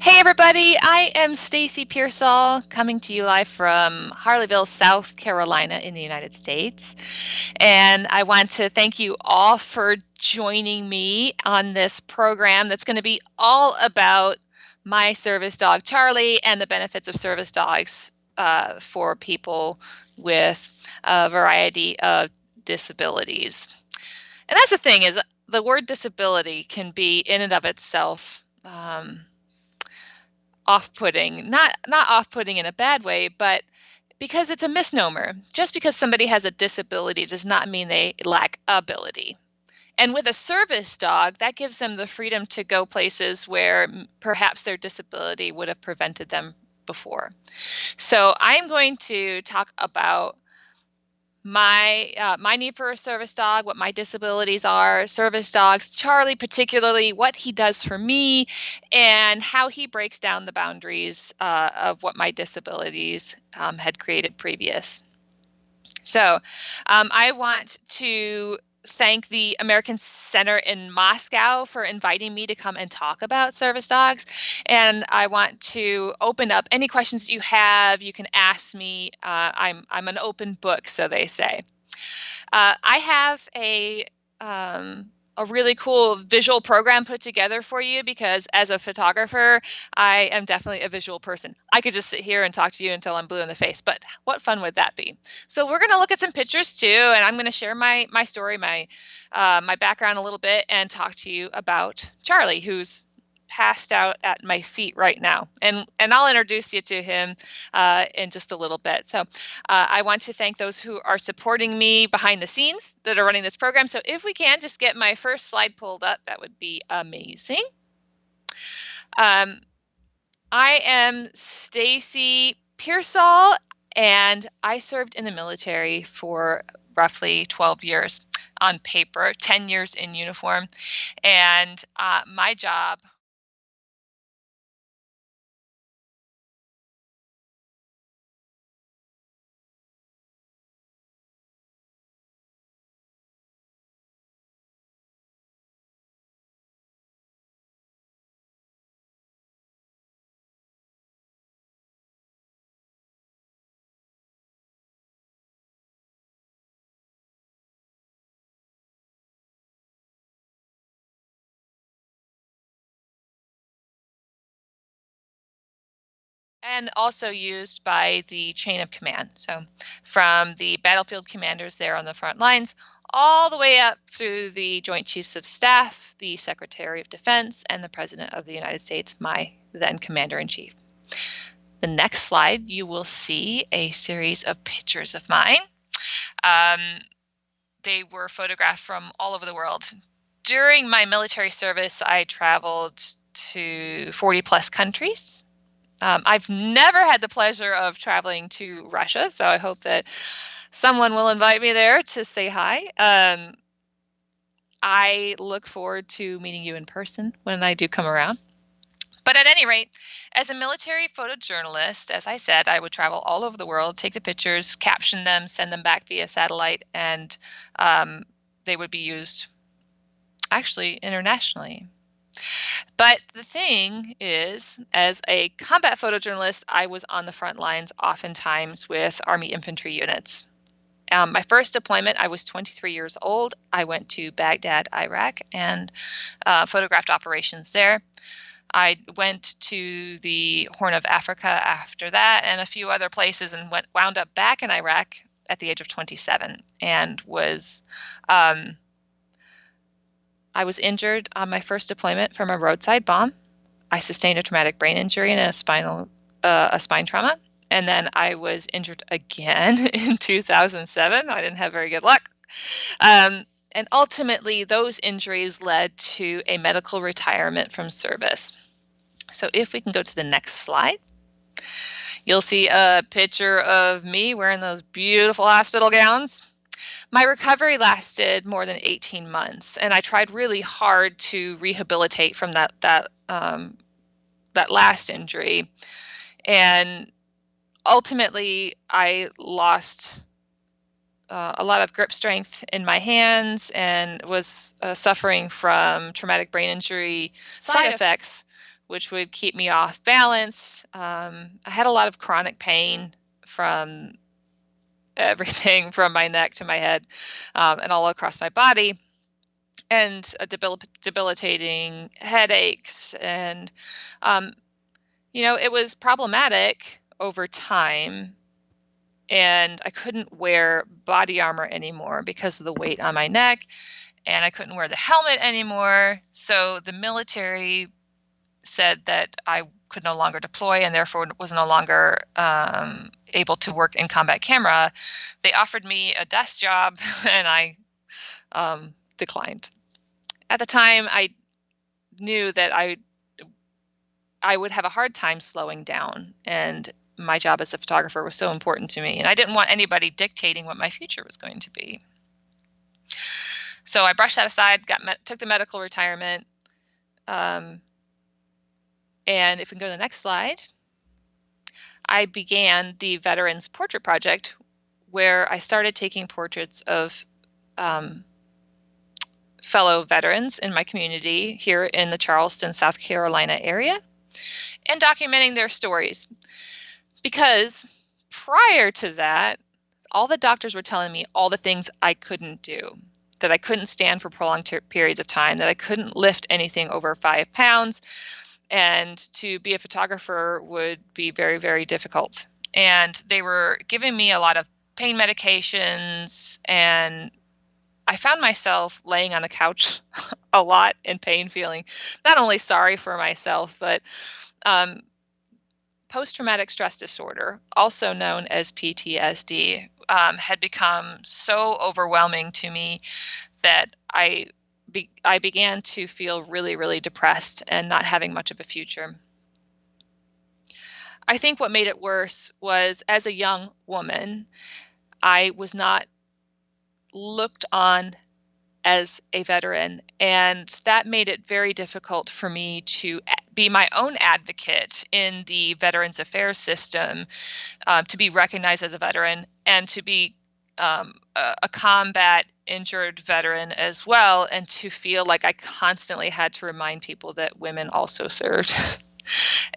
Hey everybody, I am Stacy Pearsall coming to you live from Harleyville, South Carolina in the United States. And I want to thank you all for joining me on this program that's going to be all about my service dog, Charlie, and the benefits of service dogs for people with a variety of disabilities. And that's the thing is the word disability can be in and of itself off-putting. Not off-putting in a bad way, but because it's a misnomer. Just because somebody has a disability does not mean they lack ability. And with a service dog, that gives them the freedom to go places where perhaps their disability would have prevented them before. So I'm going to talk about my need for a service dog, what my disabilities are, service dogs, Charlie particularly, what he does for me, and how he breaks down the boundaries of what my disabilities had created previous. So I want to thank the American Center in Moscow for inviting me to come and talk about service dogs. And I want to open up any questions you have. You can ask me. I'm an open book, so they say. I have a really cool visual program put together for you because as a photographer, I am definitely a visual person. I could just sit here and talk to you until I'm blue in the face, but what fun would that be? So we're going to look at some pictures too, and I'm going to share my story, my background a little bit, and talk to you about Charlie, who's passed out at my feet right now, and I'll introduce you to him in just a little bit. So I want to thank those who are supporting me behind the scenes that are running this program. So if we can just get my first slide pulled up, that would be amazing. Um, I am Stacy Pearsall, and I served in the military for roughly 12 years on paper, 10 years in uniform. And my job. And also used by the chain of command. So, from the battlefield commanders there on the front lines, all the way up through the Joint Chiefs of Staff, the Secretary of Defense, and the President of the United States, my then Commander in Chief. The next slide, you will see a series of pictures of mine. Um, they were photographed from all over the world. During my military service, I traveled to 40 plus countries. I've never had the pleasure of traveling to Russia, so I hope that someone will invite me there to say hi. I look forward to meeting you in person when I do come around. But at any rate, as a military photojournalist, as I said, I would travel all over the world, take the pictures, caption them, send them back via satellite, and um, they would be used actually internationally. But the thing is, as a combat photojournalist, I was on the front lines oftentimes with Army infantry units. My first deployment, I was 23 years old. I went to Baghdad, Iraq, and photographed operations there. I went to the Horn of Africa after that and a few other places and wound up back in Iraq at the age of 27 and I was injured on my first deployment from a roadside bomb. I sustained a traumatic brain injury and a spine trauma. And then I was injured again in 2007. I didn't have very good luck. And ultimately, those injuries led to a medical retirement from service. So if we can go to the next slide, you'll see a picture of me wearing those beautiful hospital gowns. My recovery lasted more than 18 months, and I tried really hard to rehabilitate from that last injury. And ultimately, I lost a lot of grip strength in my hands and was suffering from traumatic brain injury side effects, which would keep me off balance. I had a lot of chronic pain from everything from my neck to my head, and all across my body, and debilitating headaches. And, um, it was problematic over time. And I couldn't wear body armor anymore because of the weight on my neck, and I couldn't wear the helmet anymore. So the military said that I could no longer deploy and therefore was no longer able to work in combat camera. They offered me a desk job and I declined. At the time, I knew that I would have a hard time slowing down, and my job as a photographer was so important to me, and I didn't want anybody dictating what my future was going to be. So I brushed that aside, took the medical retirement. And if we can go to the next slide, I began the Veterans Portrait Project, where I started taking portraits of fellow veterans in my community here in the Charleston, South Carolina area, and documenting their stories. Because prior to that, all the doctors were telling me all the things I couldn't do, that I couldn't stand for prolonged periods of time, that I couldn't lift anything over 5 pounds, and to be a photographer would be very, very difficult. And they were giving me a lot of pain medications, and I found myself laying on the couch a lot in pain, feeling not only sorry for myself, but post-traumatic stress disorder, also known as PTSD, had become so overwhelming to me that I began to feel really, really depressed and not having much of a future. I think what made it worse was, as a young woman, I was not looked on as a veteran, and that made it very difficult for me to be my own advocate in the Veterans Affairs system, to be recognized as a veteran, and to be a combat injured veteran as well, and to feel like I constantly had to remind people that women also served.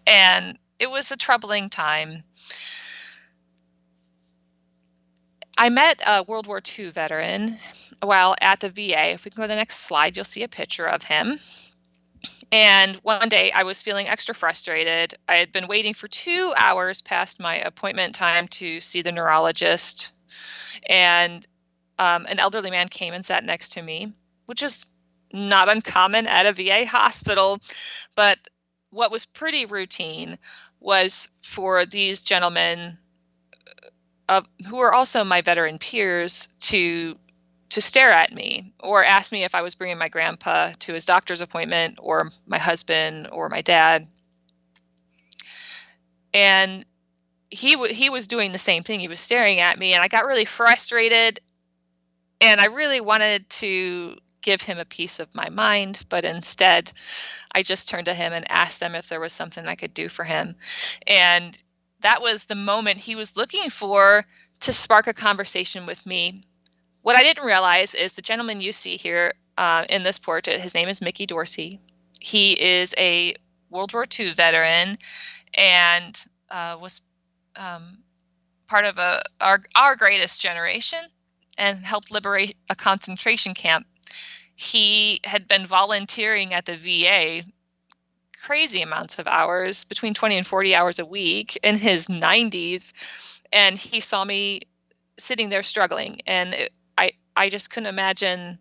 And it was a troubling time. I met a World War II veteran while at the VA. If we can go to the next slide, you'll see a picture of him. And one day I was feeling extra frustrated. I had been waiting for 2 hours past my appointment time to see the neurologist. And an elderly man came and sat next to me, which is not uncommon at a VA hospital. But what was pretty routine was for these gentlemen, who are also my veteran peers, to stare at me or ask me if I was bringing my grandpa to his doctor's appointment, or my husband, or my dad. And he was doing the same thing. He was staring at me, and I got really frustrated, and I really wanted to give him a piece of my mind, but instead I just turned to him and asked them if there was something I could do for him. And that was the moment he was looking for to spark a conversation with me. What I didn't realize is the gentleman you see here in this portrait, his name is Mickey Dorsey. He is a World War II veteran, and was part of our greatest generation, and helped liberate a concentration camp. He had been volunteering at the VA crazy amounts of hours, between 20 and 40 hours a week, in his 90s, and he saw me sitting there struggling, and I just couldn't imagine.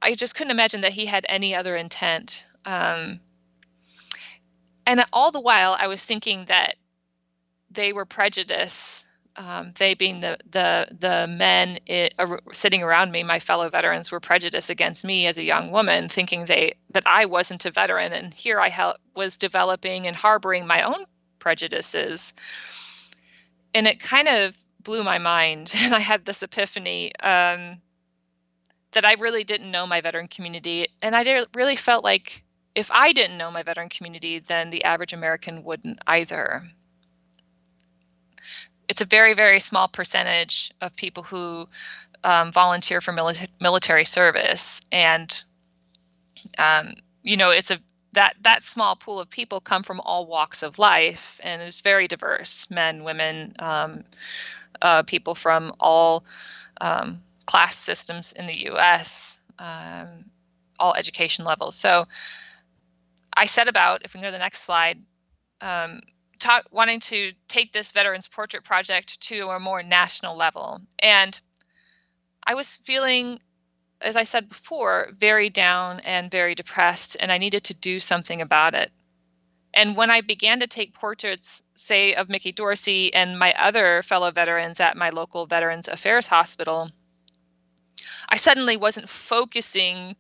I just couldn't imagine that he had any other intent. And all the while, I was thinking that they were prejudiced. They being the men sitting around me, my fellow veterans, were prejudiced against me as a young woman, thinking that I wasn't a veteran, and here I was developing and harboring my own prejudices. And it kind of blew my mind, and I had this epiphany, that I really didn't know my veteran community, and I really felt like if I didn't know my veteran community, then the average American wouldn't either. It's a very, very small percentage of people who volunteer for military service, and it's that small pool of people come from all walks of life, and it's very diverse: men, women, people from all class systems in the U.S., all education levels. So I set about, if we can go to the next slide, wanting to take this Veterans Portrait Project to a more national level. And I was feeling, as I said before, very down and very depressed, and I needed to do something about it. And when I began to take portraits, say, of Mickey Dorsey and my other fellow veterans at my local Veterans Affairs hospital, I suddenly wasn't focusing,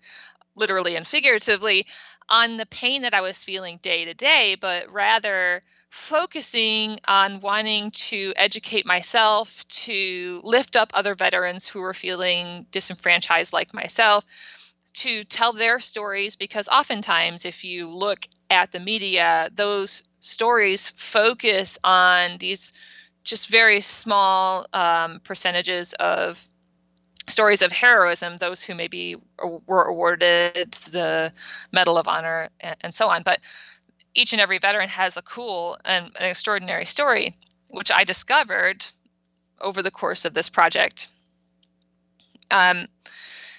literally and figuratively, on the pain that I was feeling day to day, but rather focusing on wanting to educate myself, to lift up other veterans who were feeling disenfranchised like myself, to tell their stories, because oftentimes if you look at the media, those stories focus on these just very small percentages of stories of heroism, those who maybe were awarded the Medal of Honor and so on. But each and every veteran has a cool and an extraordinary story, which I discovered over the course of this project.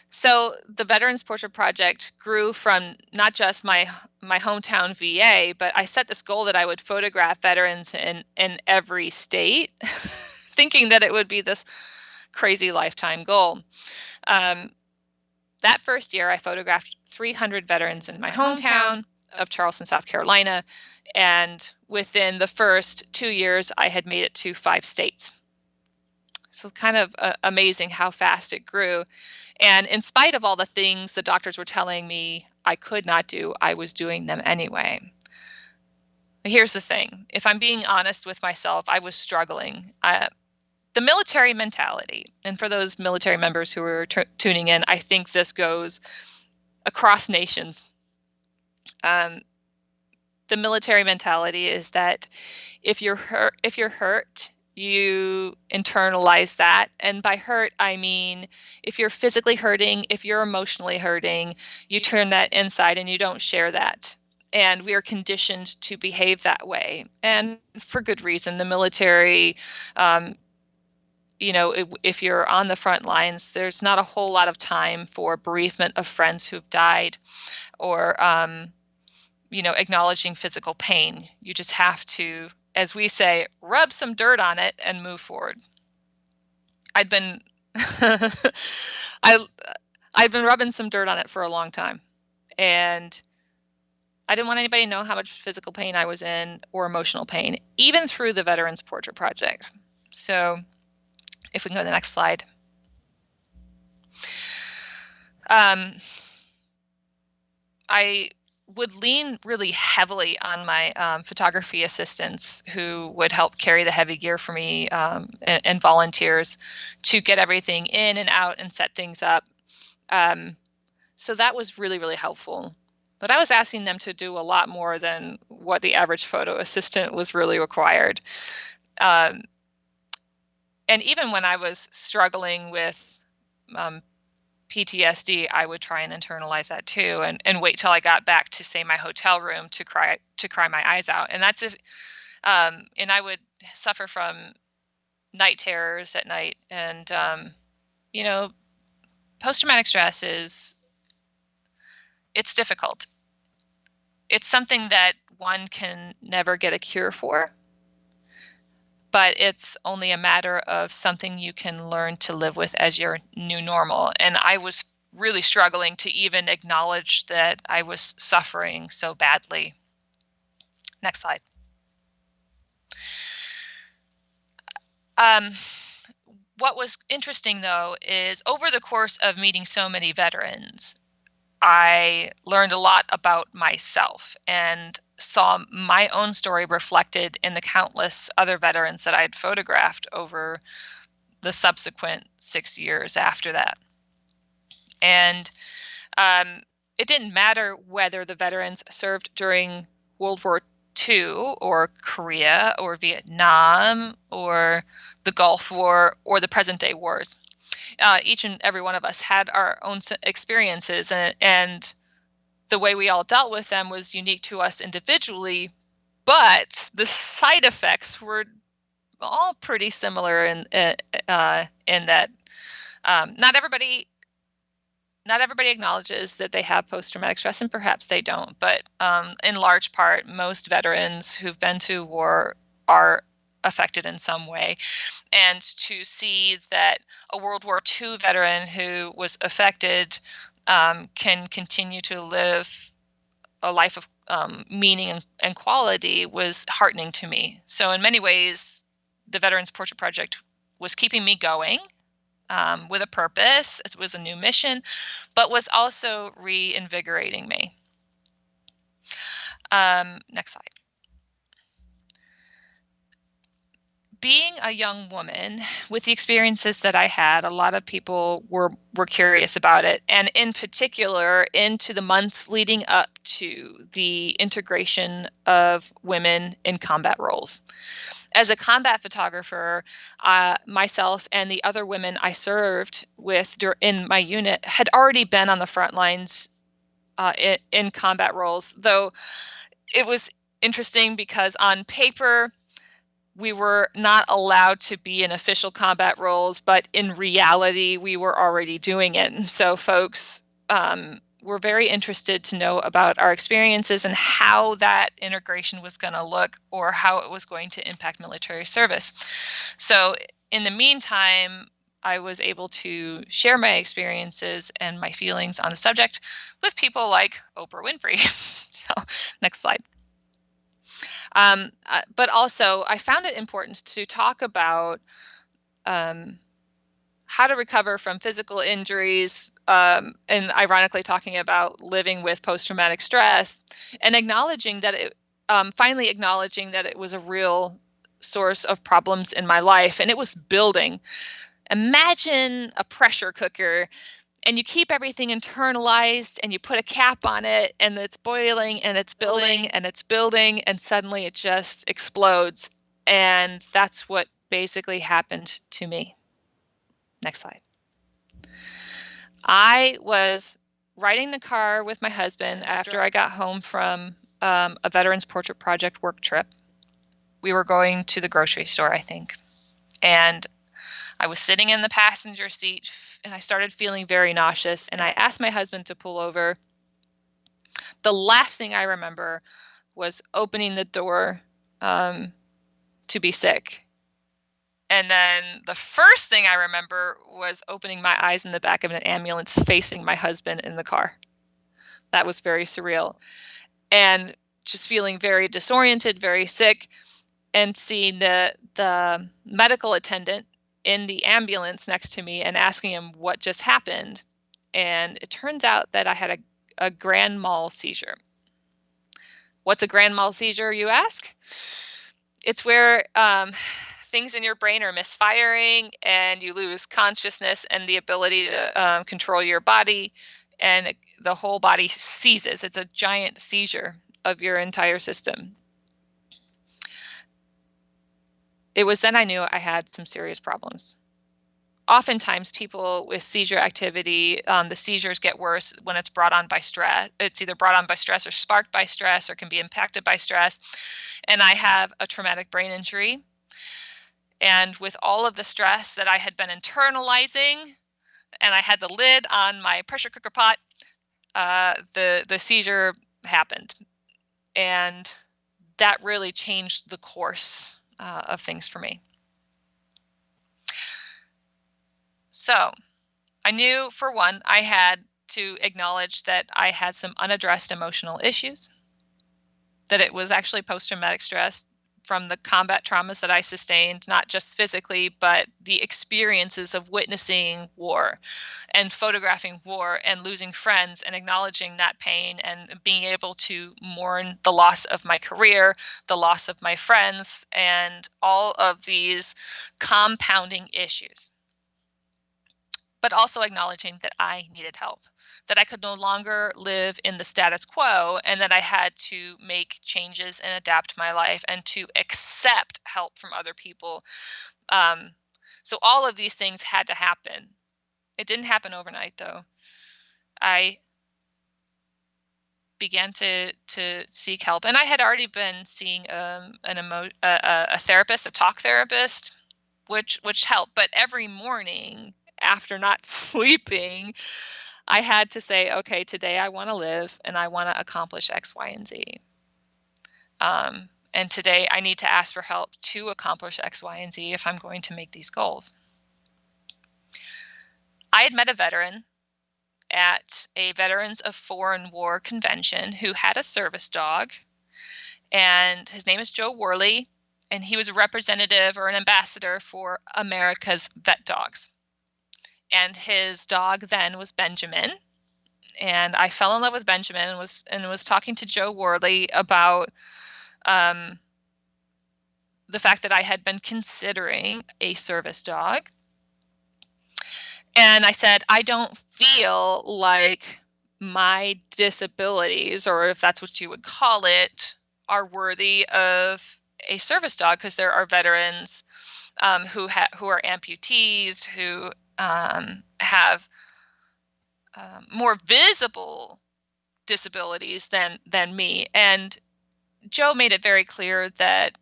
So the Veterans Portrait Project grew from not just my hometown VA, but I set this goal that I would photograph veterans in every state, thinking that it would be this crazy lifetime goal. That first year, I photographed 300 veterans in my hometown of Charleston, South Carolina, and within the first 2 years, I had made it to 5 states. So kind of amazing how fast it grew. And in spite of all the things the doctors were telling me I could not do, I was doing them anyway. But here's the thing. If I'm being honest with myself, I was struggling. The military mentality, and for those military members who are tuning in, I think this goes across nations. The military mentality is that if you're hurt, you internalize that. And by hurt, I mean, if you're physically hurting, if you're emotionally hurting, you turn that inside and you don't share that. And we are conditioned to behave that way. And for good reason. The military, if you're on the front lines, there's not a whole lot of time for bereavement of friends who've died, or, acknowledging physical pain. You just have to, as we say, rub some dirt on it and move forward. I'd been I've been rubbing some dirt on it for a long time, and I didn't want anybody to know how much physical pain I was in, or emotional pain, even through the Veterans Portrait Project. So if we can go to the next slide. I would lean really heavily on my photography assistants, who would help carry the heavy gear for me, and volunteers to get everything in and out and set things up. So that was really, really helpful. But I was asking them to do a lot more than what the average photo assistant was really required. And even when I was struggling with PTSD, I would try and internalize that too, and wait till I got back to, say, my hotel room to cry my eyes out. And that's if, and I would suffer from night terrors at night, and post-traumatic stress it's difficult. It's something that one can never get a cure for, but it's only a matter of something you can learn to live with as your new normal. And I was really struggling to even acknowledge that I was suffering so badly. Next slide. What was interesting, though, is over the course of meeting so many veterans, I learned a lot about myself and saw my own story reflected in the countless other veterans that I'd photographed over the subsequent 6 years after that. And it didn't matter whether the veterans served during World War II, or Korea, or Vietnam, or the Gulf War, or the present day wars. Each and every one of us had our own experiences, and the way we all dealt with them was unique to us individually, but the side effects were all pretty similar in that not everybody acknowledges that they have post-traumatic stress, and perhaps they don't. But in large part, most veterans who've been to war are affected in some way. And to see that a World War II veteran who was affected can continue to live a life of meaning and quality was heartening to me. So in many ways, the Veterans Portrait Project was keeping me going with a purpose. It was a new mission, but was also reinvigorating me. Next slide. Being a young woman with the experiences that I had, a lot of people were curious about it, and in particular into the months leading up to the integration of women in combat roles. As a combat photographer, myself and the other women I served with in my unit had already been on the front lines in combat roles, though it was interesting because on paper, we were not allowed to be in official combat roles, but in reality, we were already doing it. And so folks were very interested to know about our experiences and how that integration was going to look or how it was going to impact military service. So in the meantime, I was able to share my experiences and my feelings on the subject with people like Oprah Winfrey. So, next slide. But also, I found it important to talk about how to recover from physical injuries, and ironically, talking about living with post-traumatic stress, and acknowledging that finally acknowledging that it was a real source of problems in my life, and it was building. Imagine a pressure cooker and you keep everything internalized and you put a cap on it and it's boiling and it's building and it's building and suddenly it just explodes. And that's what basically happened to me. Next slide. I was riding the car with my husband after I got home from a Veterans Portrait Project work trip. We were going to the grocery store, I think. And I was sitting in the passenger seat and I started feeling very nauseous, and I asked my husband to pull over. The last thing I remember was opening the door to be sick. And then the first thing I remember was opening my eyes in the back of an ambulance facing my husband in the car. That was very surreal. And just feeling very disoriented, very sick, and seeing the medical attendant in the ambulance next to me and asking him what just happened. And it turns out that I had a grand mal seizure. What's a grand mal seizure, you ask? It's where things in your brain are misfiring and you lose consciousness and the ability to control your body, and the whole body seizes. It's a giant seizure of your entire system. It was then I knew I had some serious problems. Oftentimes, people with seizure activity, the seizures get worse when it's brought on by stress. It's either brought on by stress or sparked by stress or can be impacted by stress. And I have a traumatic brain injury. And with all of the stress that I had been internalizing, and I had the lid on my pressure cooker pot, the seizure happened. And that really changed the course of things for me. So I knew, for one, I had to acknowledge that I had some unaddressed emotional issues, that it was actually post-traumatic stress from the combat traumas that I sustained, not just physically, but the experiences of witnessing war and photographing war and losing friends and acknowledging that pain and being able to mourn the loss of my career, the loss of my friends, and all of these compounding issues. But also acknowledging that I needed help, that I could no longer live in the status quo, and that I had to make changes and adapt my life and to accept help from other people. So all of these things had to happen. It didn't happen overnight, though. I began to seek help, and I had already been seeing a therapist, a talk therapist, which helped. But every morning after not sleeping, I had to say, okay, today I want to live and I want to accomplish X, Y, and Z. And today I need to ask for help to accomplish X, Y, and Z if I'm going to make these goals. I had met a veteran at a Veterans of Foreign War convention who had a service dog, and his name is Joe Worley, and he was a representative or an ambassador for America's VetDogs. And his dog then was Benjamin, and I fell in love with Benjamin and was talking to Joe Worley about the fact that I had been considering a service dog. And I said, I don't feel like my disabilities, or if that's what you would call it, are worthy of a service dog, because there are veterans who are amputees, who have more visible disabilities than me. And Joe made it very clear that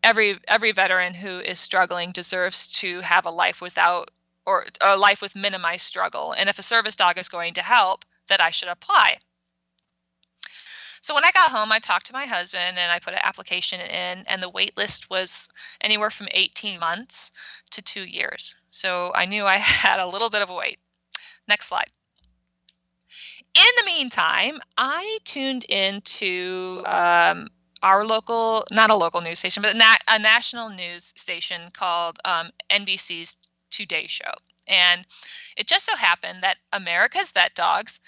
every veteran who is struggling deserves to have a life without, or a life with minimized struggle. And if a service dog is going to help, that I should apply. So when I got home, I talked to my husband and I put an application in, and the wait list was anywhere from 18 months to 2 years. So I knew I had a little bit of a wait. Next slide. In the meantime, I tuned into our local, not a local news station, but a national news station called NBC's Today Show. And it just so happened that America's VetDogs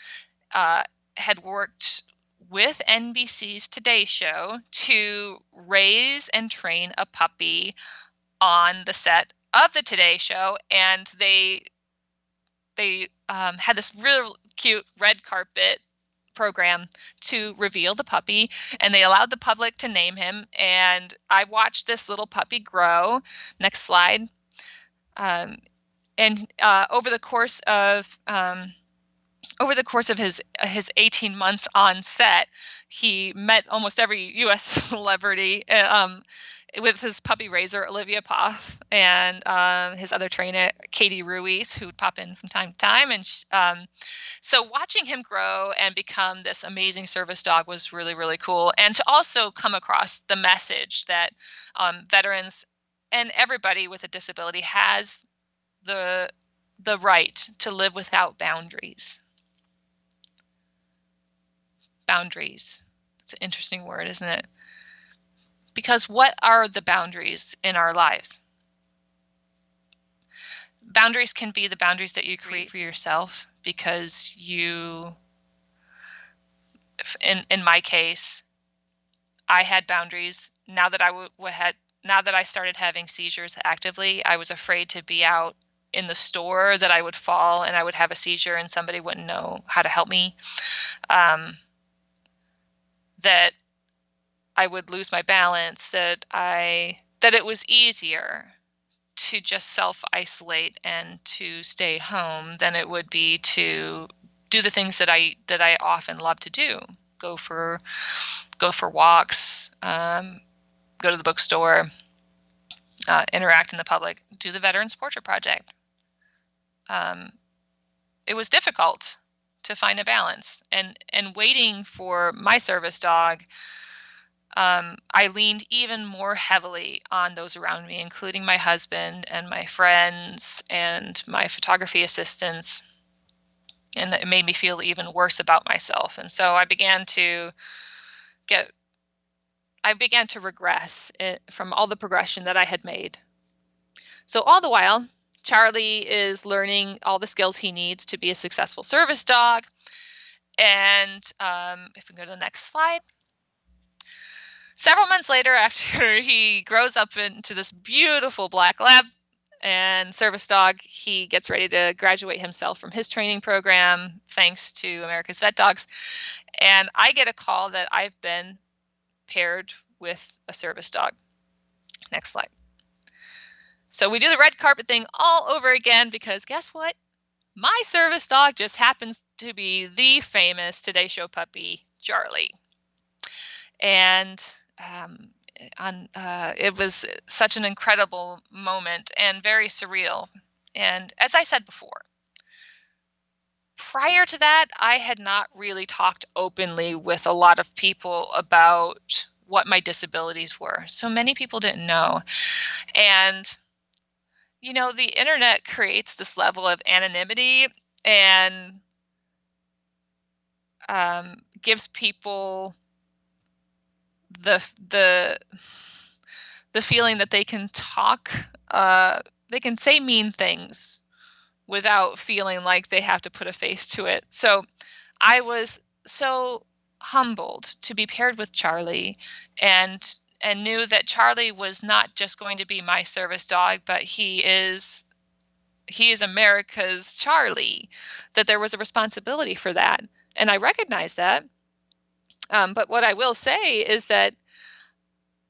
had worked with NBC's Today Show to raise and train a puppy on the set of the Today Show. And they had this real cute red carpet program to reveal the puppy, and they allowed the public to name him. And I watched this little puppy grow. Next slide. And over the course of his 18 months on set, he met almost every U.S. celebrity with his puppy raiser, Olivia Poth, and his other trainer, Katie Ruiz, who would pop in from time to time. And so watching him grow and become this amazing service dog was really, really cool. And to also come across the message that veterans and everybody with a disability has the right to live without boundaries. Boundaries. It's an interesting word, isn't it? Because what are the boundaries in our lives? Boundaries can be the boundaries that you create for yourself, because you, in my case, I had boundaries. Now that I started having seizures actively, I was afraid to be out in the store, that I would fall and I would have a seizure and somebody wouldn't know how to help me. That I would lose my balance, that it was easier to just self-isolate and to stay home than it would be to do the things that I often love to do. Go for walks, go to the bookstore, interact in the public, do the Veterans Portrait Project. It was difficult to find a balance, and waiting for my service dog, I leaned even more heavily on those around me, including my husband and my friends and my photography assistants. And it made me feel even worse about myself. And so I began to regress from all the progression that I had made. So all the while, Charlie is learning all the skills he needs to be a successful service dog. And if we go to the next slide. Several months later, after he grows up into this beautiful black lab and service dog, he gets ready to graduate himself from his training program, thanks to America's VetDogs. And I get a call that I've been paired with a service dog. Next slide. So we do the red carpet thing all over again, because guess what? My service dog just happens to be the famous Today Show puppy, Charlie. And it was such an incredible moment and very surreal. And as I said before, prior to that, I had not really talked openly with a lot of people about what my disabilities were. So many people didn't know. And, the internet creates this level of anonymity and gives people the the the feeling that they can talk, they can say mean things without feeling like they have to put a face to it. So I was so humbled to be paired with Charlie, and knew that Charlie was not just going to be my service dog, but he is America's Charlie, that there was a responsibility for that. And I recognize that. But what I will say is that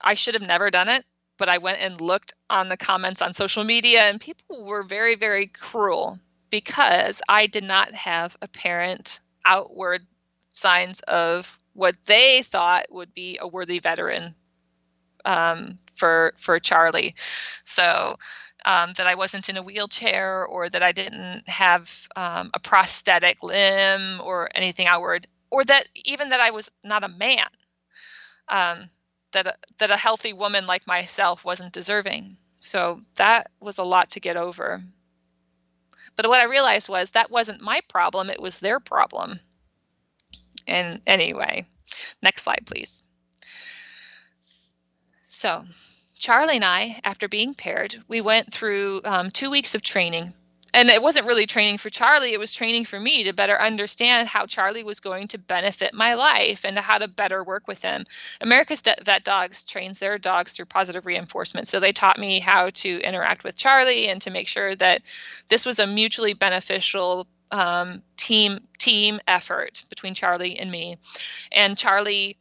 I should have never done it, but I went and looked on the comments on social media, and people were very, very cruel because I did not have apparent outward signs of what they thought would be a worthy veteran for Charlie. So that I wasn't in a wheelchair, or that I didn't have a prosthetic limb or anything outward, or that even that I was not a man. That a healthy woman like myself wasn't deserving. So that was a lot to get over. But what I realized was that wasn't my problem, it was their problem. And anyway, next slide, please. So Charlie and I, after being paired, we went through 2 weeks of training. And it wasn't really training for Charlie, it was training for me to better understand how Charlie was going to benefit my life and how to better work with him. America's VetDogs trains their dogs through positive reinforcement. So they taught me how to interact with Charlie and to make sure that this was a mutually beneficial team effort between Charlie and me. And Charlie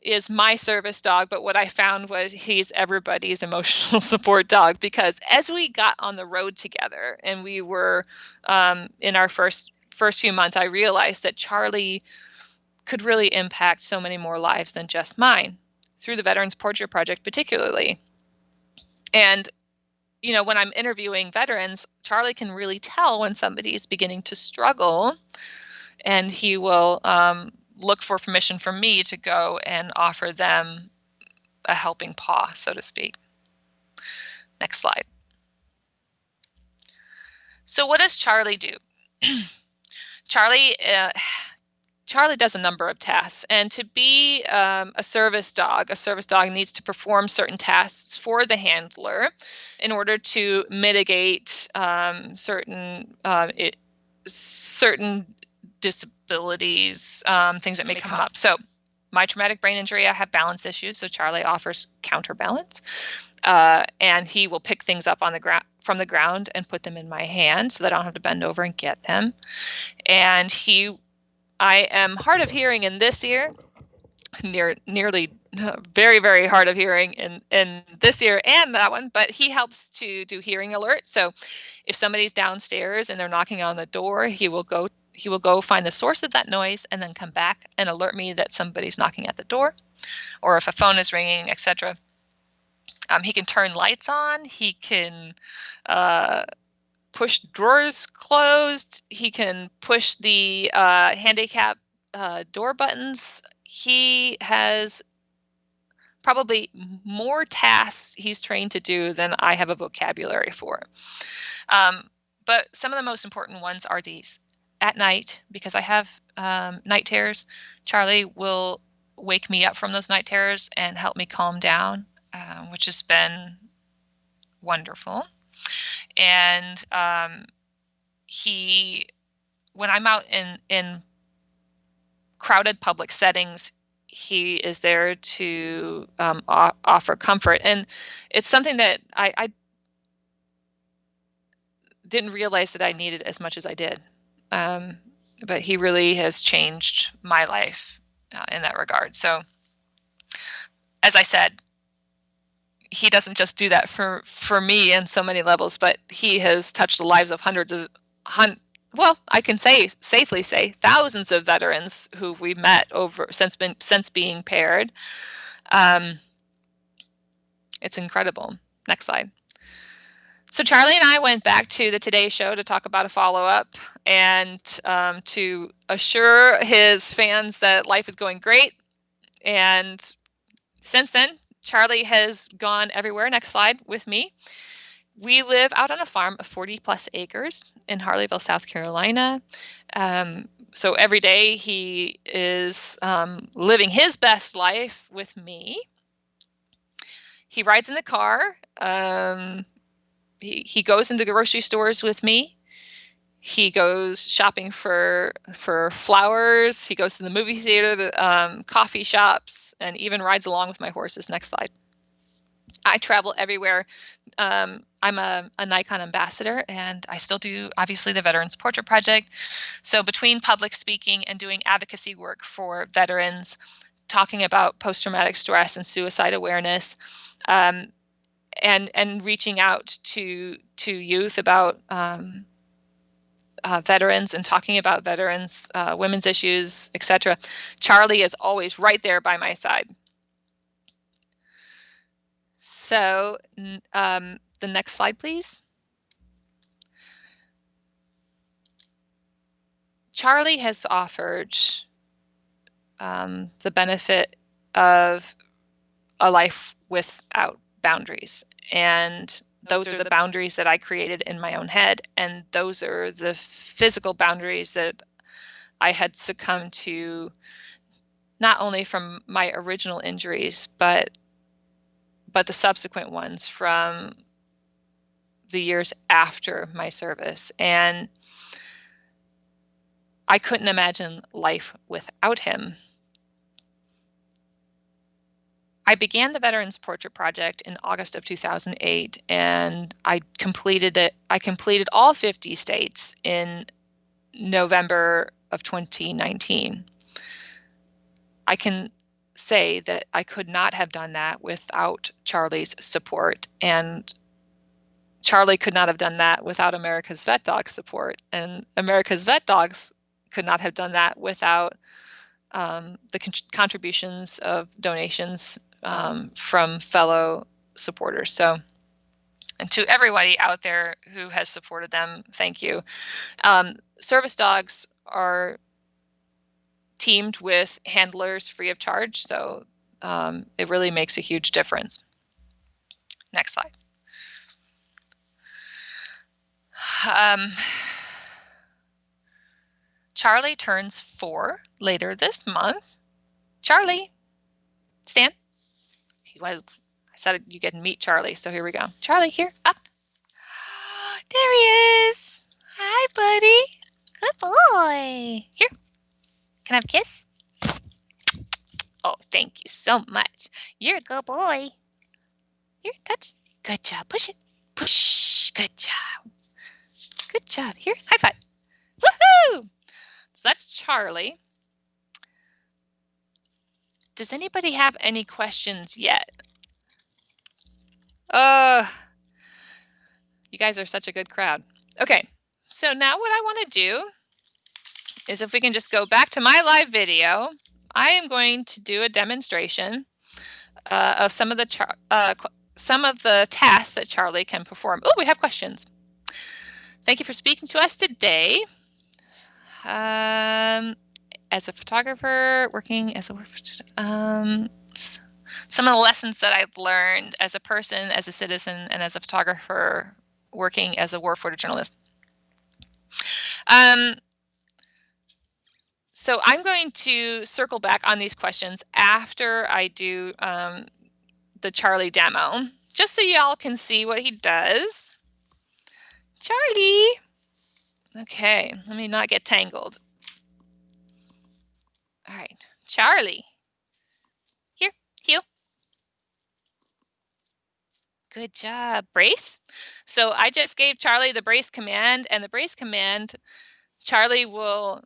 is my service dog, but what I found was he's everybody's emotional support dog, because as we got on the road together and we were in our first few months, I realized that Charlie could really impact so many more lives than just mine, through the Veterans Portrait Project particularly. And when I'm interviewing veterans, Charlie can really tell when somebody's beginning to struggle, and he will look for permission from me to go and offer them a helping paw, so to speak. Next slide. So what does Charlie do? Charlie does a number of tasks, and to be a service dog needs to perform certain tasks for the handler in order to mitigate certain disabilities, things that may come up. So my traumatic brain injury, I have balance issues, so Charlie offers counterbalance. And he will pick things up on the ground from the ground and put them in my hand so that I don't have to bend over and get them. And I am hard of hearing in this ear, nearly very, very hard of hearing in this ear and that one, but he helps to do hearing alerts. So if somebody's downstairs and they're knocking on the door, he will go find the source of that noise and then come back and alert me that somebody's knocking at the door, or if a phone is ringing, etc. He can turn lights on. He can push drawers closed. He can push the handicap door buttons. He has probably more tasks he's trained to do than I have a vocabulary for. But some of the most important ones are these. At night, because I have night terrors, Charlie will wake me up from those night terrors and help me calm down, which has been wonderful. And when I'm out in crowded public settings, he is there to offer comfort. And it's something that I didn't realize that I needed as much as I did. But he really has changed my life in that regard. So, as I said, he doesn't just do that for me in so many levels, but he has touched the lives of well, I can safely say thousands of veterans who we've met since being paired. It's incredible. Next slide. So Charlie and I went back to the Today Show to talk about a follow-up and to assure his fans that life is going great. And since then, Charlie has gone everywhere. Next slide with me. We live out on a farm of 40 plus acres in Harleyville, South Carolina. So every day he is living his best life with me. He rides in the car. He goes into grocery stores with me. He goes shopping for flowers. He goes to the movie theater, the coffee shops, and even rides along with my horses. Next slide. I travel everywhere. I'm a Nikon ambassador, and I still do, obviously, the Veterans Portrait Project. So between public speaking and doing advocacy work for veterans, talking about post-traumatic stress and suicide awareness, and reaching out to youth about veterans and talking about veterans, women's issues, etc. Charlie is always right there by my side. So the next slide, please. Charlie has offered the benefit of a life without boundaries. And those are the boundaries that I created in my own head. And those are the physical boundaries that I had succumbed to, not only from my original injuries, but the subsequent ones from the years after my service. And I couldn't imagine life without him. I began the Veterans Portrait Project in August of 2008, and I completed it. I completed all 50 states in November of 2019. I can say that I could not have done that without Charlie's support, and Charlie could not have done that without America's VetDogs support, and America's VetDogs could not have done that without the contributions of donations from fellow supporters. So, and to everybody out there who has supported them, thank you. Service dogs are teamed with handlers free of charge, so it really makes a huge difference. Next slide. Charlie turns 4 later this month. Charlie, stand. I said you get to meet Charlie, so here we go. Charlie, here, up. There he is. Hi, buddy. Good boy. Here, can I have a kiss? Oh, thank you so much. You're a good boy. Here, touch. Good job. Push it. Push. Good job. Good job. Here, high five. Woohoo! So that's Charlie. Does anybody have any questions yet? You guys are such a good crowd. Okay, so now what I want to do is, if we can just go back to my live video, I am going to do a demonstration of some of the tasks that Charlie can perform. Oh, we have questions. Thank you for speaking to us today. As a photographer, working as a some of the lessons that I've learned as a person, as a citizen, and as a photographer working as a war photojournalist. So I'm going to circle back on these questions after I do the Charlie demo, just so y'all can see what he does. Charlie. Okay, let me not get tangled. All right, Charlie. Here, heel. Good job. Brace. So I just gave Charlie the brace command, and the brace command, Charlie will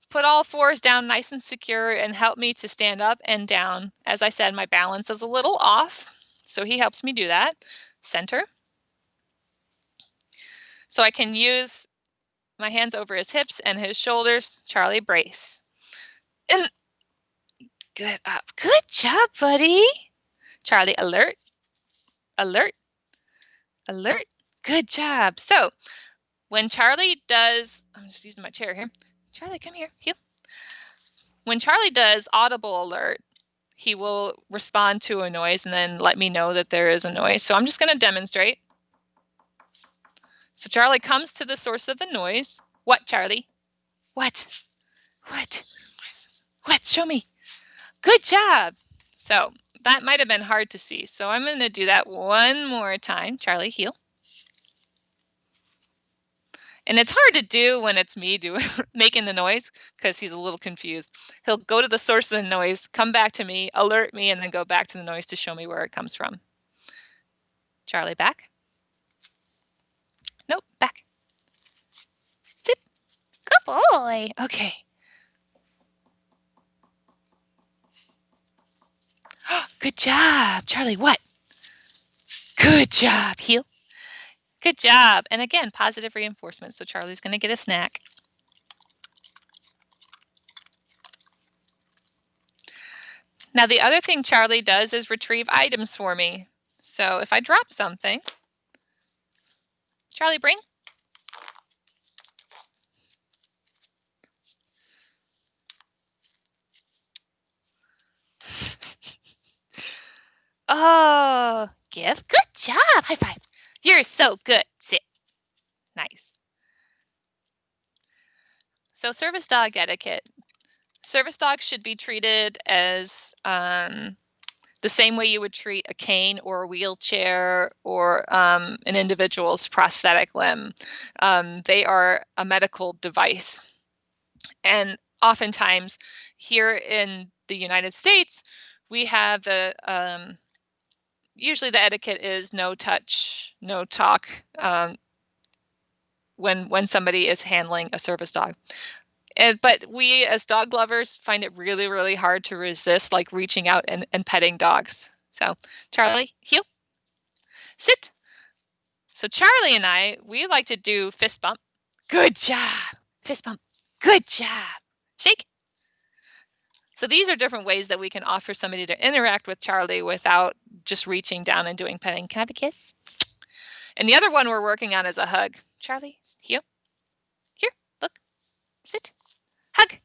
put all 4s down nice and secure and help me to stand up and down. As I said, my balance is a little off, so he helps me do that. Center. So I can use My hands over his hips and his shoulders. Charlie, brace. And good up. Good job, buddy. Charlie, alert, alert, alert. Good job. So when Charlie does, I'm just using my chair here. Charlie, come here. Heel. When Charlie does audible alert, he will respond to a noise and then let me know that there is a noise. So I'm just going to demonstrate. So Charlie comes to the source of the noise. What, Charlie? What? What? What? Show me. Good job. So that might have been hard to see. So I'm going to do that one more time. Charlie, heel. And it's hard to do when it's me doing making the noise because he's a little confused. He'll go to the source of the noise, come back to me, alert me, and then go back to the noise to show me where it comes from. Charlie, back. Nope, back. Sit. Good boy. Okay. Good job. Charlie, what? Good job. Heel. Good job. And again, positive reinforcement. So Charlie's going to get a snack. Now, the other thing Charlie does is retrieve items for me. So if I drop something, Charlie, bring. Oh, give. Good job. High five. You're so good. Sit. Nice. So service dog etiquette. Service dogs should be treated as the same way you would treat a cane or a wheelchair or an individual's prosthetic limb. They are a medical device. And oftentimes here in the United States, we have the usually the etiquette is no touch, no talk when somebody is handling a service dog. But we as dog lovers find it really, really hard to resist like reaching out and petting dogs. So Charlie, heel, sit. So Charlie and I, we like to do fist bump. Good job. Fist bump. Good job. Shake. So these are different ways that we can offer somebody to interact with Charlie without just reaching down and doing petting. Can I have a kiss? And the other one we're working on is a hug. Charlie, here, look, sit, hug.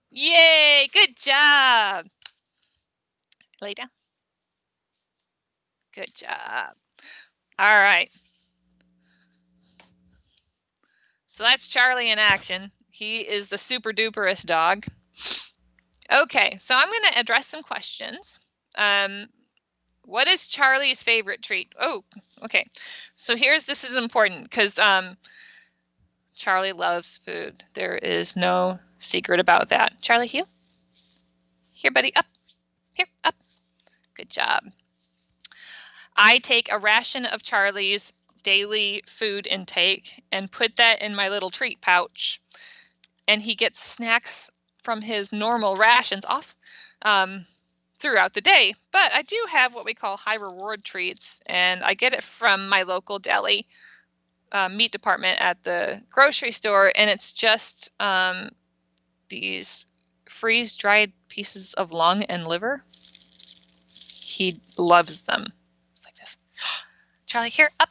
Yay, good job. Lay down. Good job. All right. So that's Charlie in action. He is the super duperest dog. Okay, so I'm going to address some questions. What is Charlie's favorite treat? Oh, okay. So this is important because Charlie loves food. There is no secret about that. Charlie, heel. Here, buddy, up. Here, up. Good job. I take a ration of Charlie's daily food intake and put that in my little treat pouch. And he gets snacks from his normal rations off throughout the day. But I do have what we call high reward treats, and I get it from my local deli meat department at the grocery store, and it's just these freeze-dried pieces of lung and liver. He loves them. It's like this. Charlie, here, up.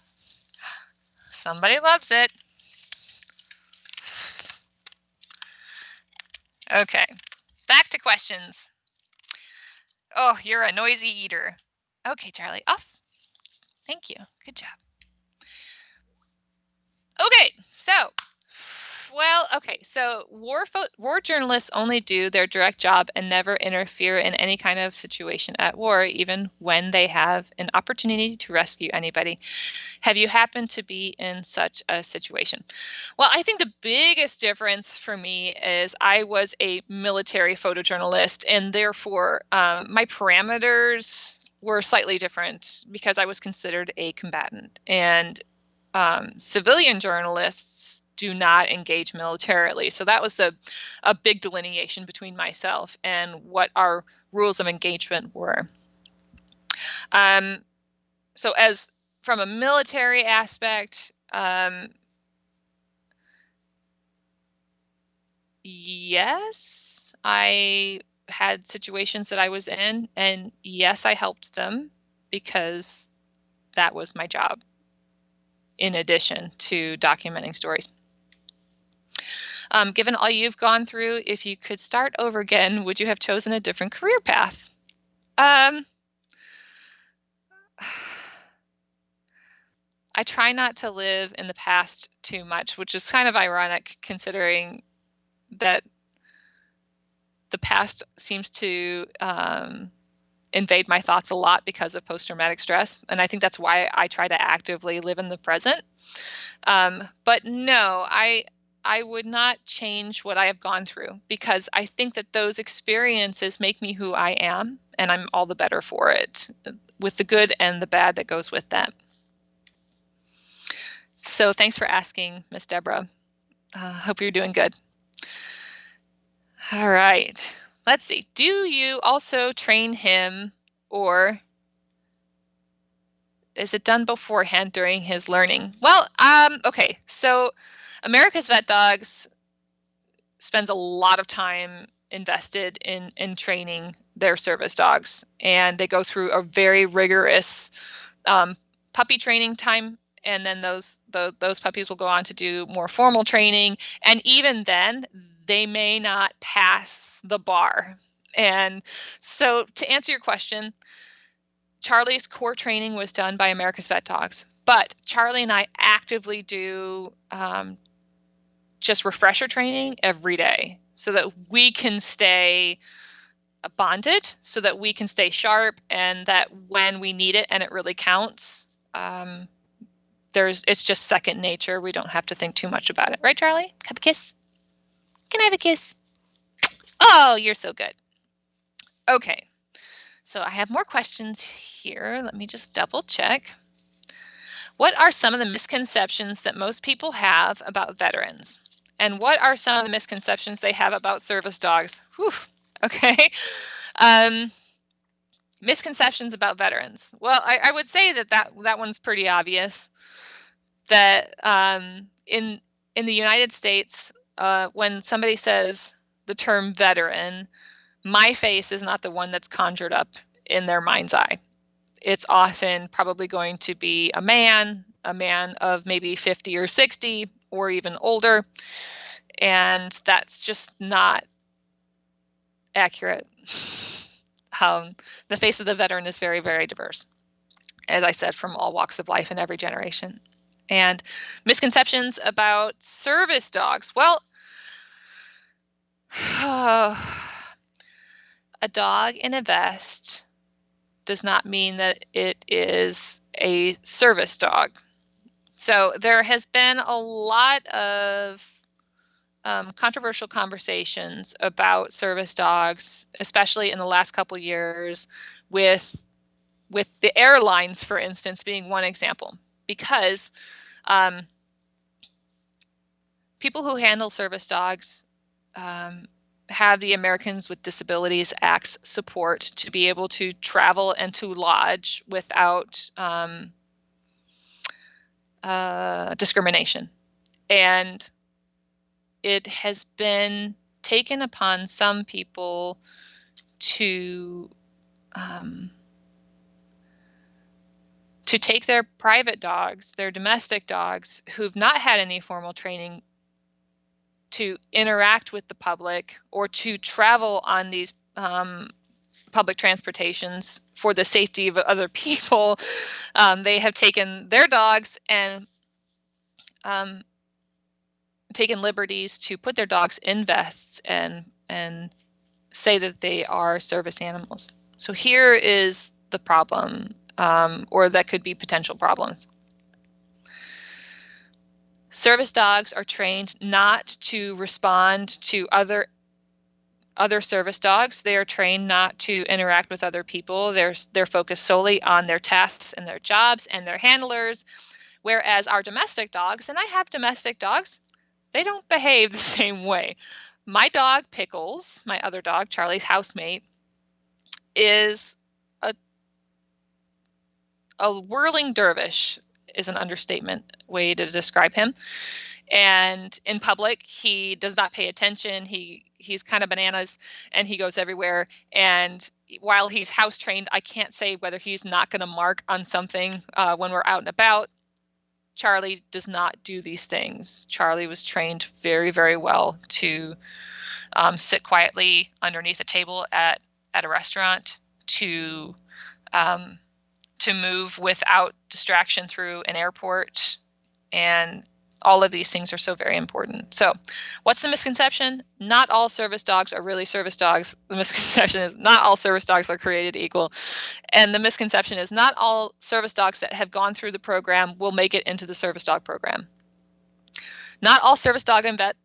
Somebody loves it. Okay, back to questions. Oh, you're a noisy eater. Okay, Charlie, off. Thank you. Good job. Okay, so war journalists only do their direct job and never interfere in any kind of situation at war, even when they have an opportunity to rescue anybody. Have you happened to be in such a situation? Well, I think the biggest difference for me is I was a military photojournalist, and therefore my parameters were slightly different because I was considered a combatant. And civilian journalists do not engage militarily. So that was a big delineation between myself and what our rules of engagement were. So as from a military aspect, Yes, I had situations that I was in, and yes, I helped them because that was my job in addition to documenting stories. Given all you've gone through, if you could start over again, would you have chosen a different career path? Um, I try not to live in the past too much, which is kind of ironic considering that the past seems to invade my thoughts a lot because of post-traumatic stress. And I think that's why I try to actively live in the present. But no, I would not change what I have gone through because I think that those experiences make me who I am, and I'm all the better for it, with the good and the bad that goes with that. So thanks for asking, Miss Deborah. Hope you're doing good. All right. Let's see. Do you also train him, or is it done beforehand during his learning? Well, okay. So America's VetDogs spends a lot of time invested in training their service dogs, and they go through a very rigorous puppy training time, and then those puppies will go on to do more formal training, and even then they may not pass the bar. And so to answer your question, Charlie's core training was done by America's VetDogs, but Charlie and I actively do just refresher training every day so that we can stay bonded, so that we can stay sharp, and that when we need it and it really counts, it's just second nature. We don't have to think too much about it. Right, Charlie? Have a kiss? Can I have a kiss? Oh, you're so good. Okay. So I have more questions here. Let me just double check. What are some of the misconceptions that most people have about veterans? And what are some of the misconceptions they have about service dogs? Whew. Okay. Um, misconceptions about veterans. Well, I would say that one's pretty obvious. That in the United States, when somebody says the term veteran, my face is not the one that's conjured up in their mind's eye. It's often probably going to be a man of maybe 50 or 60 or even older, and that's just not accurate. The face of the veteran is very, very diverse, as I said, from all walks of life and every generation. And misconceptions about service dogs. Well, a dog in a vest does not mean that it is a service dog. So there has been a lot of controversial conversations about service dogs, especially in the last couple of years, with the airlines, for instance, being one example, because people who handle service dogs have the Americans with Disabilities Act's support to be able to travel and to lodge without discrimination. And it has been taken upon some people to take their private dogs, their domestic dogs, who've not had any formal training to interact with the public or to travel on these public transportations for the safety of other people. They have taken their dogs and taken liberties to put their dogs in vests and say that they are service animals. So here is the problem, or that could be potential problems. Service dogs are trained not to respond to other service dogs. They are trained not to interact with other people. They're focused solely on their tasks and their jobs and their handlers. Whereas our domestic dogs, and I have domestic dogs, they don't behave the same way. My dog, Pickles, my other dog, Charlie's housemate, is a whirling dervish, is an understatement way to describe him. And in public, he does not pay attention. He's kind of bananas, and he goes everywhere. And while he's house trained, I can't say whether he's not going to mark on something when we're out and about. Charlie does not do these things. Charlie was trained very, very well to sit quietly underneath a table at a restaurant, to move without distraction through an airport, and all of these things are so very important. So what's the misconception? Not all service dogs are really service dogs. The misconception is not all service dogs are created equal. And the misconception is not all service dogs that have gone through the program will make it into the service dog program. Not all service dog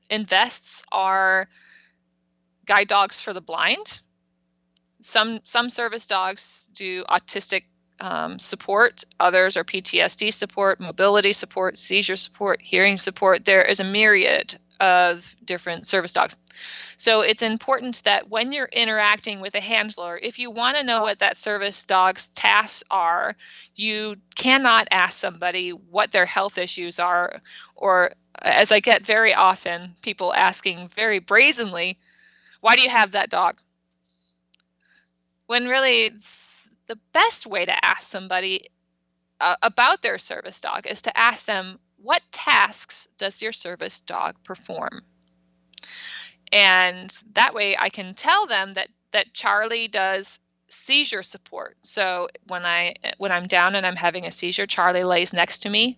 invests are guide dogs for the blind. Some service dogs do autistic support. Others are PTSD support, mobility support, seizure support, hearing support. There is a myriad of different service dogs. So it's important that when you're interacting with a handler, if you want to know what that service dog's tasks are, you cannot ask somebody what their health issues are, or as I get very often, people asking very brazenly, why do you have that dog? When really the best way to ask somebody about their service dog is to ask them, what tasks does your service dog perform? And that way I can tell them that Charlie does seizure support. So when I'm down and I'm having a seizure, Charlie lays next to me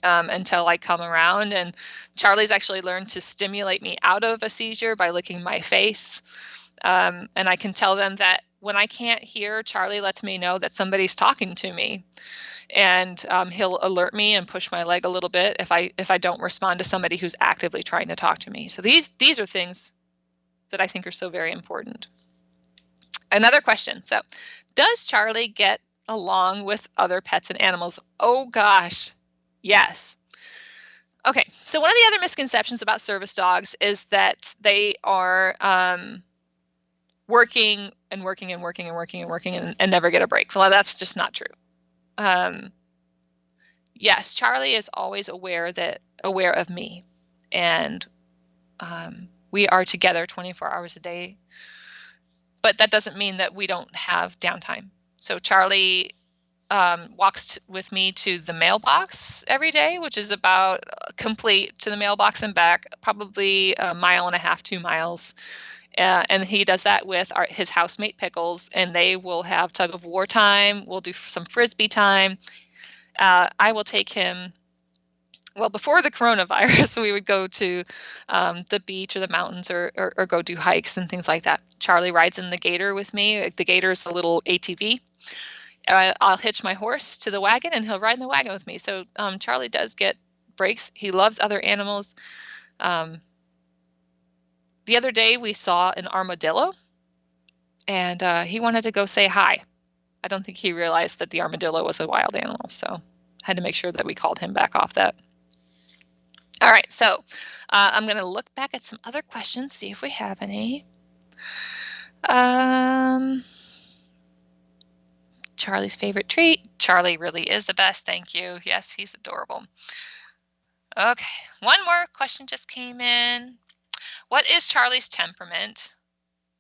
until I come around. And Charlie's actually learned to stimulate me out of a seizure by licking my face. And I can tell them that when I can't hear, Charlie lets me know that somebody's talking to me. And he'll alert me and push my leg a little bit if I don't respond to somebody who's actively trying to talk to me. So these are things that I think are so very important. Another question. So, does Charlie get along with other pets and animals? Oh gosh, yes. Okay, so one of the other misconceptions about service dogs is that they are working and working and working and working and working and never get a break. Well, that's just not true. Yes, Charlie is always aware of me, and we are together 24 hours a day. But that doesn't mean that we don't have downtime. So Charlie walks with me to the mailbox every day, which is about complete to the mailbox and back, probably 1.5 miles, 2 miles. And he does that with his housemate Pickles, and they will have tug of war time. We'll do some frisbee time. I will take him. Well, before the coronavirus, we would go to the beach or the mountains or go do hikes and things like that. Charlie rides in the Gator with me. The Gator is a little ATV. I'll hitch my horse to the wagon and he'll ride in the wagon with me. So Charlie does get breaks. He loves other animals. The other day we saw an armadillo, and he wanted to go say hi. I don't think he realized that the armadillo was a wild animal, so had to make sure that we called him back off that. All right, so I'm going to look back at some other questions, see if we have any. Charlie's favorite treat. Charlie really is the best. Thank you. Yes, he's adorable. Okay, one more question just came in. What is Charlie's temperament?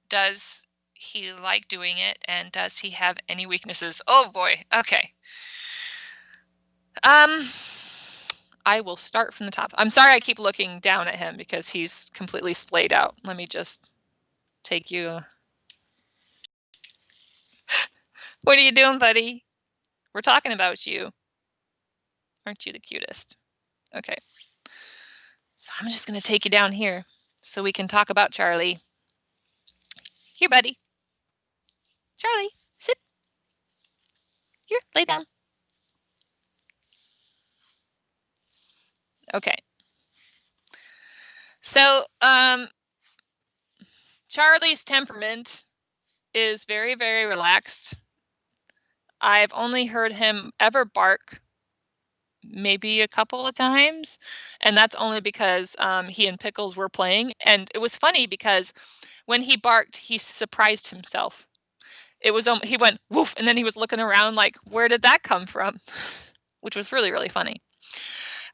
Does he like doing it, and does he have any weaknesses? Oh boy. Okay. I will start from the top. I'm sorry I keep looking down at him because he's completely splayed out. Let me just take you. What are you doing, buddy? We're talking about you. Aren't you the cutest? Okay. So I'm just going to take you down here so we can talk about Charlie. Here, buddy. Charlie, sit. Here, lay down. Okay. So, Charlie's temperament is very, very relaxed. I've only heard him ever bark maybe a couple of times, and that's only because he and Pickles were playing. And it was funny because when he barked, he surprised himself. It was he went woof, and then he was looking around like, where did that come from? Which was really, really funny.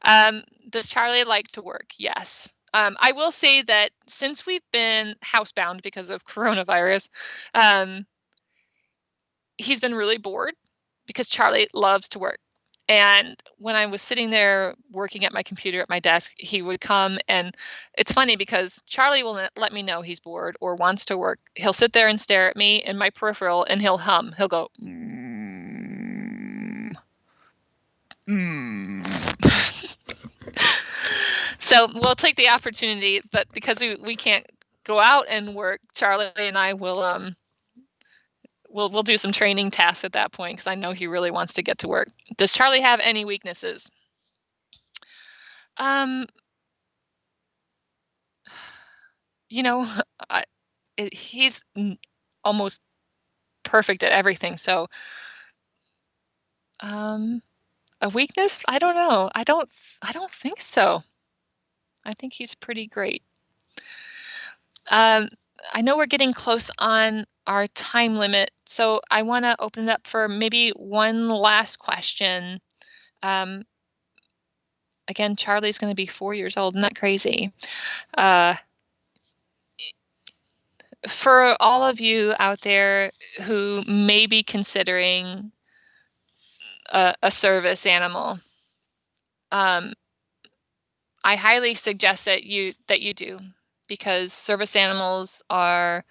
Does Charlie like to work? Yes. I will say that since we've been housebound because of coronavirus, he's been really bored because Charlie loves to work. And when I was sitting there working at my computer at my desk, he would come, and it's funny because Charlie will let me know he's bored or wants to work. He'll sit there and stare at me in my peripheral, and he'll hum. He'll go, mm, mm. So we'll take the opportunity, but because we can't go out and work, Charlie and I will we'll do some training tasks at that point because I know he really wants to get to work. Does Charlie have any weaknesses? You know, he's almost perfect at everything. So, a weakness? I don't know. I don't think so. I think he's pretty great. I know we're getting close on our time limit, so I want to open it up for maybe one last question. Again, Charlie's going to be 4 years old. Isn't that crazy? For all of you out there who may be considering a service animal, I highly suggest that you do, because service animals are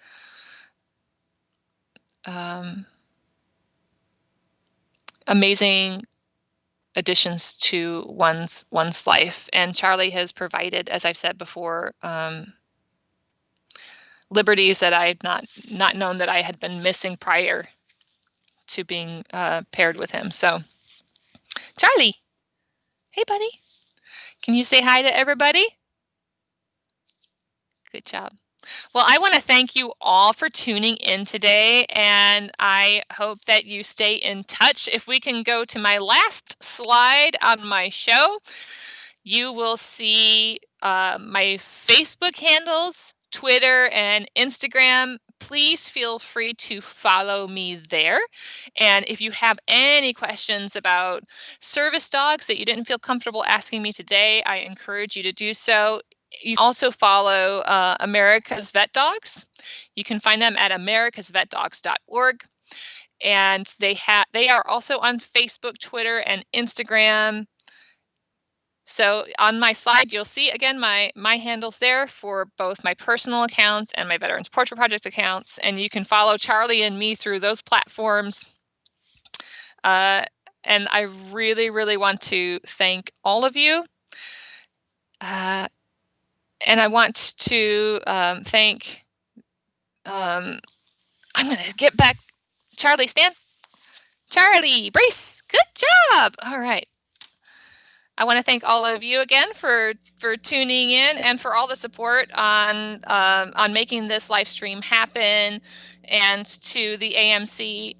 amazing additions to one's life. And Charlie has provided, as I've said before, liberties that I've not known that I had been missing prior to being paired with him. So, Charlie, hey buddy, can you say hi to everybody? Good job. Well, I want to thank you all for tuning in today, and I hope that you stay in touch. If we can go to my last slide on my show, you will see my Facebook handles, Twitter, and Instagram. Please feel free to follow me there. And if you have any questions about service dogs that you didn't feel comfortable asking me today, I encourage you to do so. You can also follow America's VetDogs. You can find them at americasvetdogs.org. And they are also on Facebook, Twitter, and Instagram. So on my slide, you'll see, again, my handles there for both my personal accounts and my Veterans Portrait Project accounts. And you can follow Charlie and me through those platforms. And I really, really want to thank all of you. And I want to thank, I'm going to get back. Charlie, stand. Charlie, brace. Good job. All right. I want to thank all of you again for tuning in and for all the support on making this live stream happen, and to the AMC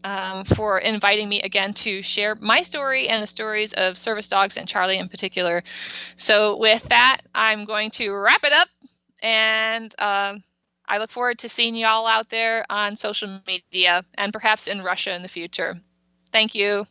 for inviting me again to share my story and the stories of service dogs, and Charlie in particular. So with that, I'm going to wrap it up, and I look forward to seeing you all out there on social media and perhaps in Russia in the future. Thank you.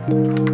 Thank you.